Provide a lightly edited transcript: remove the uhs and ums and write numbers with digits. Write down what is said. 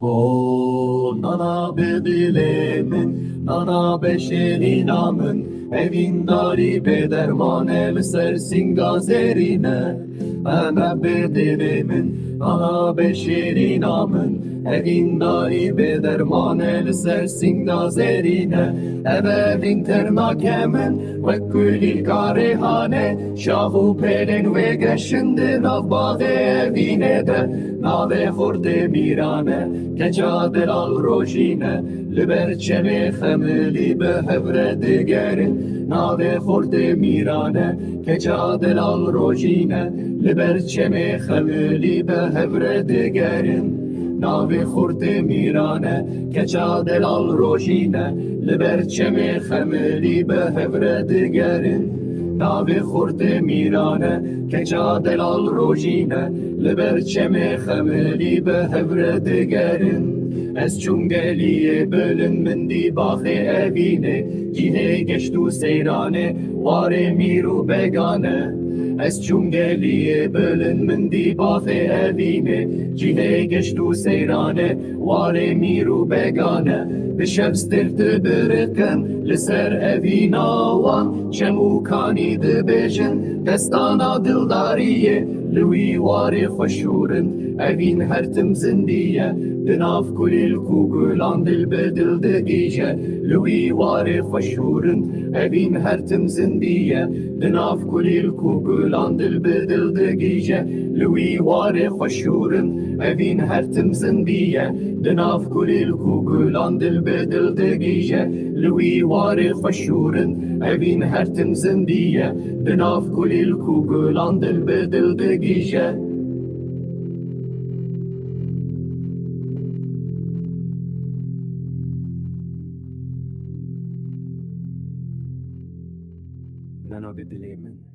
O nabe dilemin, nabe şêrînamın, Evîndarî be derman li ser sînga zêrîne. Nabe dilemin, nabe şêrînamın, Evîndarî be derman li ser sînga zêrîne. Evîn nake min ve kulîlka reyhanê, şah û pelên wê geşin di nav baxê Evînê de. Navê xortê Mîran e, Keça delal Rojîn e, li ber çemê xemilî bi hevre digerin. Navê xortê Mîran e, Keça delal Rojîn e, li ber çemê xemilî bi hevre digerin. Navê xortê Mîran e, Keça delal Rojîn e, li ber çemê xemilî bi hevre digerin. Navê xortê Mîran e, Keça delal Rojîn e, li ber çemê xemilî bi hevre digerin. Ez çûm geliyê bilind min dî baxê Evînê, Cihê geşt û seyranê, warê mir û begane. Ez çûm geliyê bilind min dî baxê Evînê, Cihê geşt û seyranê, warê mir û begane. Bi şev stêrk dibiriqin li ser evîna wan, çemû kanî dibêjin destana dildariyê. Li wî warê xweşûrin evîn her tim zindiye, di nav kulîlk û gulan dil bi dil digîje. Li wî warê xweşûrin evîn her tim zindiye, di nav kulîlk û gulan dil bi dil digîje. Li wî warê xweşûrin evîn her tim zindiye, di nav kulîlk û gulan dil bi dil digîje. Li wî warê xweşûrin evîn her tim zindiye, di nav kulîlk û gulan dil bi dil digîje. Nabe dilemin.